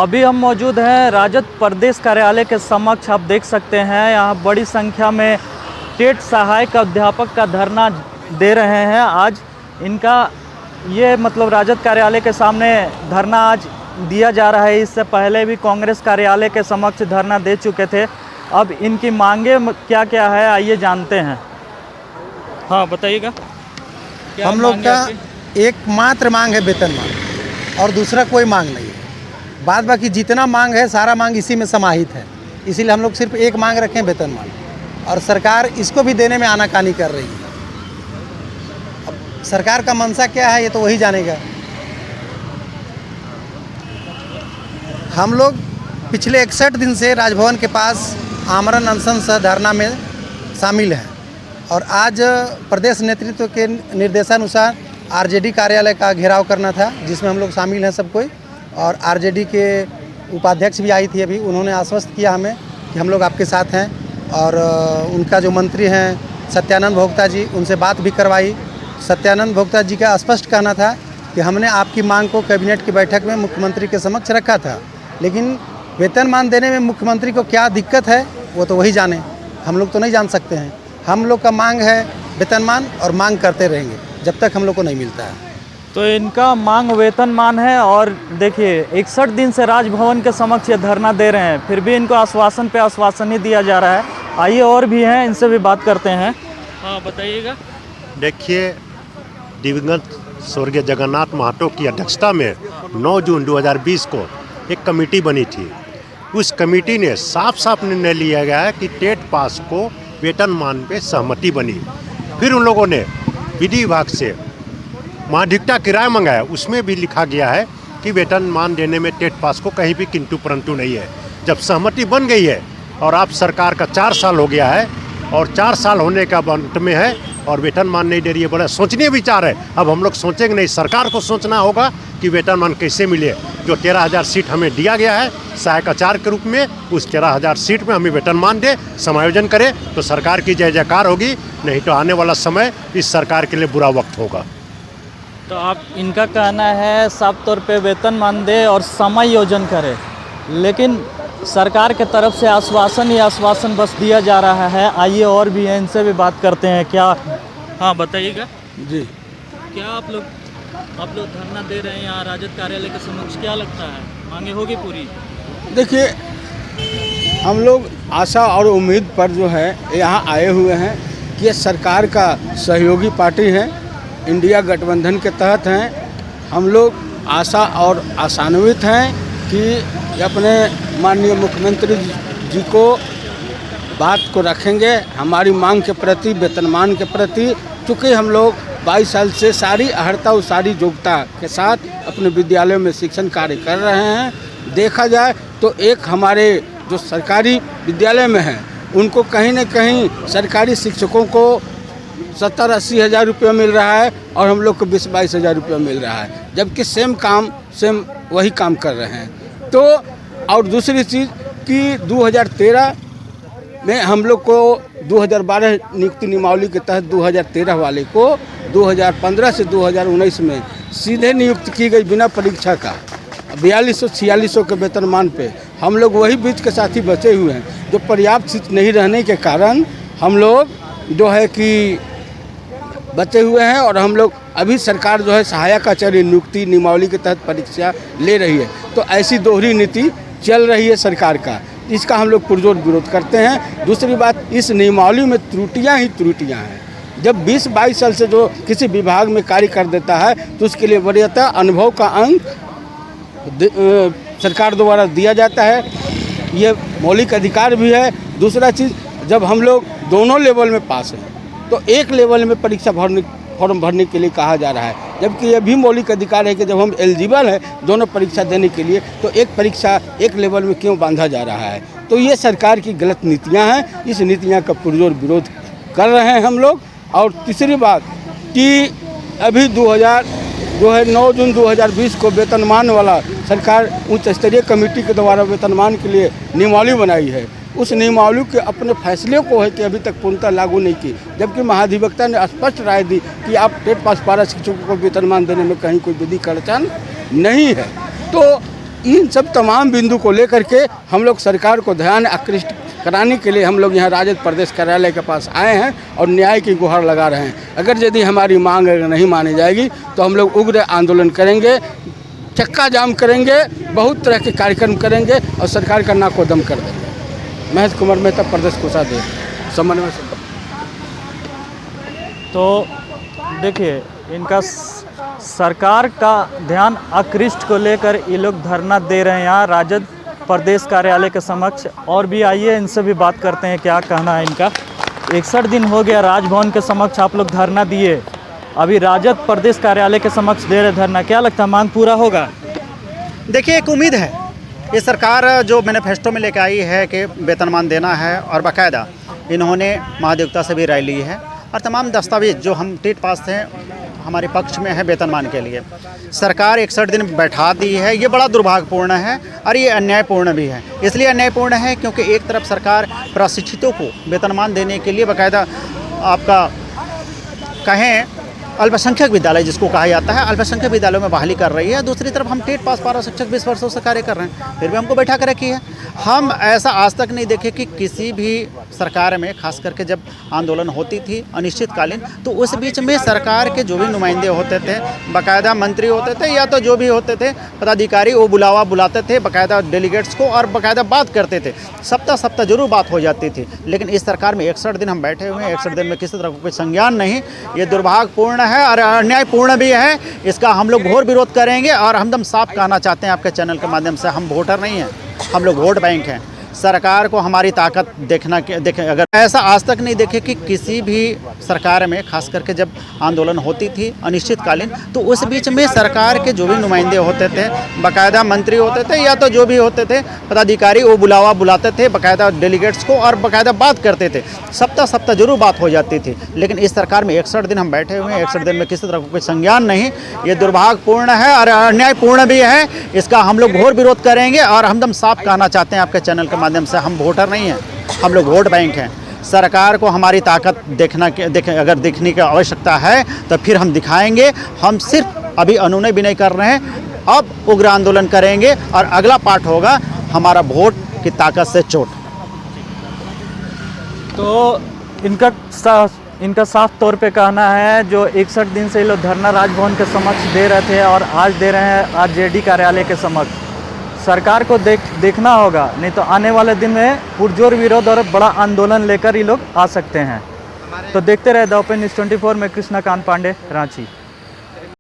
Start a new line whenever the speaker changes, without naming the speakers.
अभी हम मौजूद हैं राजद प्रदेश कार्यालय के समक्ष। आप देख सकते हैं यहाँ बड़ी संख्या में टेट सहायक अध्यापक का धरना दे रहे हैं। आज इनका ये राजद कार्यालय के सामने धरना आज दिया जा रहा है। इससे पहले भी कांग्रेस कार्यालय के समक्ष धरना दे चुके थे। अब इनकी मांगे क्या क्या है आइए जानते हैं। हाँ बताइएगा।
हम लोग का एकमात्र मांग है वेतनमान और दूसरा कोई मांग नहीं है। बाद बाकी जितना मांग है सारा मांग इसी में समाहित है। इसीलिए हम लोग सिर्फ एक मांग रखें वेतनमान, और सरकार इसको भी देने में आनाकानी कर रही है। अब सरकार का मंशा क्या है ये तो वही जानेगा। हम लोग पिछले 61 दिन से राजभवन के पास आमरण अनशन सह धरना में शामिल हैं, और आज प्रदेश नेतृत्व के निर्देशानुसार आरजेडी कार्यालय का घेराव करना था, जिसमें हम लोग शामिल हैं सब कोई। और आरजेडी के उपाध्यक्ष भी आई थी अभी, उन्होंने आश्वस्त किया हमें कि हम लोग आपके साथ हैं। और उनका जो मंत्री हैं सत्यानंद भोक्ता जी, उनसे बात भी करवाई। सत्यानंद भोक्ता जी का स्पष्ट कहना था कि हमने आपकी मांग को कैबिनेट की बैठक में मुख्यमंत्री के समक्ष रखा था, लेकिन वेतनमान देने में मुख्यमंत्री को क्या दिक्कत है वो तो वही जाने, हम लोग तो नहीं जान सकते हैं। हम लोग का मांग है वेतनमान, और मांग करते रहेंगे जब तक हम लोग को नहीं मिलता है।
तो इनका मांग वेतनमान है। और देखिए 61 दिन से राजभवन के समक्ष ये धरना दे रहे हैं, फिर भी इनको आश्वासन पे आश्वासन ही दिया जा रहा है। आइए और भी हैं, इनसे भी बात करते हैं। हाँ बताइएगा।
देखिए, दिवंगत स्वर्गीय जगन्नाथ महतो की अध्यक्षता में 9 जून 2020 को एक कमेटी बनी थी। उस कमेटी ने साफ साफ निर्णय लिया गया है कि टेट पास को वेतनमान पे सहमति बनी। फिर उन लोगों ने विधि विभाग से महाधिवक्ता की राय मंगाया, उसमें भी लिखा गया है कि वेतनमान देने में टेट पास को कहीं भी किंतु परंतु नहीं है। जब सहमति बन गई है और आप सरकार का 4 साल हो गया है, और 4 साल होने का अंत में है और वेतनमान नहीं दे रही है, बड़ा सोचनीय विचार है। अब हम लोग सोचेंगे नहीं, सरकार को सोचना होगा कि वेतनमान कैसे मिले। जो 13,000 सीट हमें दिया गया है सहायक आचार्य के रूप में, उस 13,000 सीट में हमें वेतनमान दे, समायोजन करे तो सरकार की जय जयकार होगी। नहीं तो आने वाला समय इस सरकार के लिए बुरा वक्त होगा।
तो आप इनका कहना है साफ तौर पे वेतनमान दे और समायोजन करे, लेकिन सरकार के तरफ से आश्वासन ही आश्वासन बस दिया जा रहा है। आइए और भी हैं, इनसे भी बात करते हैं। क्या हाँ बताइएगा
जी।
क्या आप लोग धरना दे रहे हैं यहाँ राजद कार्यालय के समक्ष, क्या लगता है मांगे होगी पूरी?
देखिए, हम लोग आशा और उम्मीद पर जो है यहाँ आए हुए हैं कि ये सरकार का सहयोगी पार्टी है, इंडिया गठबंधन के तहत हैं। हम लोग आशा और आशान्वित हैं कि अपने माननीय मुख्यमंत्री जी को बात को रखेंगे हमारी मांग के प्रति, वेतनमान के प्रति। चूँकि हम लोग 22 साल से सारी अहर्ता और सारी योग्यता के साथ अपने विद्यालयों में शिक्षण कार्य कर रहे हैं। देखा जाए तो एक हमारे जो सरकारी विद्यालय में हैं उनको कहीं न कहीं सरकारी शिक्षकों को 70-80 हज़ार रुपये मिल रहा है, और हम लोग को 20-22 हज़ार रुपये मिल रहा है, जबकि सेम वही काम कर रहे हैं। तो और दूसरी चीज़ कि 2013 में हम लोग को 2012 नियुक्ति नियमावली के तहत 2013 वाले को 2015 से 2019 में सीधे नियुक्त की गई बिना परीक्षा का 4200-4600 के वेतनमान पे। हम लोग वही बीच के साथी बचे हुए हैं, जो पर्याप्त सीट नहीं रहने के कारण हम लोग जो है कि बचे हुए हैं। और हम लोग अभी सरकार जो है सहायक आचार्य नियुक्ति नियमावली के तहत परीक्षा ले रही है, तो ऐसी दोहरी नीति चल रही है सरकार का, इसका हम लोग पुरजोर विरोध करते हैं। दूसरी बात, इस नियमावली में त्रुटियां ही त्रुटियां हैं। जब 20-22 साल से जो किसी विभाग में कार्य कर देता है तो उसके लिए वरीयता अनुभव का अंक सरकार द्वारा दिया जाता है, ये मौलिक अधिकार भी है। दूसरा चीज़, जब हम लोग दोनों लेवल में पास हैं तो एक लेवल में परीक्षा फॉर्म भरने के लिए कहा जा रहा है, जबकि यह भी मौलिक अधिकार है कि जब हम एलिजिबल हैं दोनों परीक्षा देने के लिए तो एक परीक्षा एक लेवल में क्यों बांधा जा रहा है। तो ये सरकार की गलत नीतियां हैं, इस नीतियां का पुरजोर विरोध कर रहे हैं हम लोग। और तीसरी बात कि अभी 9 जून 2020 को वेतनमान वाला सरकार उच्च स्तरीय कमेटी के द्वारा वेतनमान के लिए नियमावली बनाई है। उस नियमावली के अपने फैसले को है कि अभी तक पूर्णतः लागू नहीं की, जबकि महाधिवक्ता ने स्पष्ट राय दी कि आप टेट पास पारा शिक्षकों को वेतनमान देने में कहीं कोई विधि खर्चन नहीं है। तो इन सब तमाम बिंदु को लेकर के हम लोग सरकार को ध्यान आकृष्ट कराने के लिए हम लोग यहाँ राजद प्रदेश कार्यालय के पास आए हैं और न्याय की गुहार लगा रहे हैं। अगर यदि हमारी मांग अगर नहीं मानी जाएगी तो हम लोग उग्र आंदोलन करेंगे, चक्का जाम करेंगे, बहुत तरह के कार्यक्रम करेंगे और सरकार का नाको दम कर देंगे। महेश कुमार मेहता, प्रदेश कोषाध्यक्ष, समन्वय समिति।
तो देखिए, इनका सरकार का ध्यान आकृष्ट को लेकर ये लोग धरना दे रहे हैं यहाँ राजद प्रदेश कार्यालय के समक्ष। और भी आइए इनसे भी बात करते हैं क्या कहना है इनका। 61 दिन हो गया राजभवन के समक्ष आप लोग धरना दिए, अभी राजद प्रदेश कार्यालय के समक्ष दे रहे धरना, क्या लगता है मांग पूरा होगा?
देखिए, एक उम्मीद है, ये सरकार जो मैनिफेस्टो में लेकर आई है कि वेतनमान देना है और बाकायदा इन्होंने महाधिवक्ता से भी राय ली है और तमाम दस्तावेज जो हम टेट पास थे हमारे पक्ष में है वेतनमान के लिए। सरकार 61 दिन बैठा दी है, ये बड़ा दुर्भाग्यपूर्ण है और ये अन्यायपूर्ण भी है। इसलिए अन्यायपूर्ण है क्योंकि एक तरफ सरकार प्रशिक्षितों को वेतनमान देने के लिए बाकायदा आपका कहें अल्पसंख्यक विद्यालय जिसको कहा जाता है, अल्पसंख्यक विद्यालयों में बहाली कर रही है। दूसरी तरफ हम टेट पास पारा शिक्षक 20 वर्षों से कार्य कर रहे हैं, फिर भी हमको बैठा कर रखी है। हम ऐसा आज तक नहीं देखे कि किसी भी सरकार में, खास करके जब आंदोलन होती थी अनिश्चितकालीन, तो उस बीच में सरकार के जो भी नुमाइंदे होते थे, बाकायदा मंत्री होते थे या तो जो भी होते थे पदाधिकारी, वो बुलाते थे बाकायदा डेलीगेट्स को और बाकायदा बात करते थे। सप्ताह जरूर बात हो जाती थी। लेकिन इस सरकार में 61 दिन हम बैठे हुए हैं, 61 दिन में किसी तरह का कोई संज्ञान नहीं। ये दुर्भाग्यपूर्ण है और अन्यायपूर्ण भी है। इसका हम लोग घोर विरोध करेंगे और हमदम साफ कहना चाहते हैं आपके चैनल के माध्यम से, हम वोटर नहीं हैं, हम लोग वोट बैंक हैं। सरकार को हमारी ताकत देखें अगर ऐसा आज तक नहीं देखे कि किसी भी सरकार में, खास करके जब आंदोलन होती थी अनिश्चितकालीन, तो उस बीच में सरकार के जो भी नुमाइंदे होते थे, बाकायदा मंत्री होते थे या तो जो भी होते थे पदाधिकारी, वो बुलाते थे बाकायदा डेलीगेट्स को और बाकायदा बात करते थे। सप्ताह जरूर बात हो जाती थी। लेकिन इस सरकार में 61 दिन हम बैठे हुए हैं, 61 दिन में किसी तरह का कोई संज्ञान नहीं। ये दुर्भाग्यपूर्ण है और अन्यायपूर्ण भी है। इसका हम लोग घोर विरोध करेंगे और हमदम साफ कहना चाहते हैं आपके चैनल के माध्यम से, हम वोटर नहीं हैं, हम लोग वोट बैंक हैं। सरकार को हमारी ताकत अगर देखने की आवश्यकता है तो फिर हम दिखाएंगे। हम सिर्फ अभी अनुनय भी नहीं कर रहे हैं, अब उग्र आंदोलन करेंगे और अगला पार्ट होगा हमारा वोट की ताकत से चोट।
तो इनका साफ तौर पे कहना है, जो 61 दिन से ये लोग धरना राजभवन के समक्ष दे रहे थे और आज दे रहे हैं आरजेडी कार्यालय के समक्ष, सरकार को देखना होगा, नहीं तो आने वाले दिन में पुरजोर विरोध और बड़ा आंदोलन लेकर ये लोग आ सकते हैं। तो देखते रहे द ओपन न्यूज़ 24 में कृष्णकांत पांडे, रांची।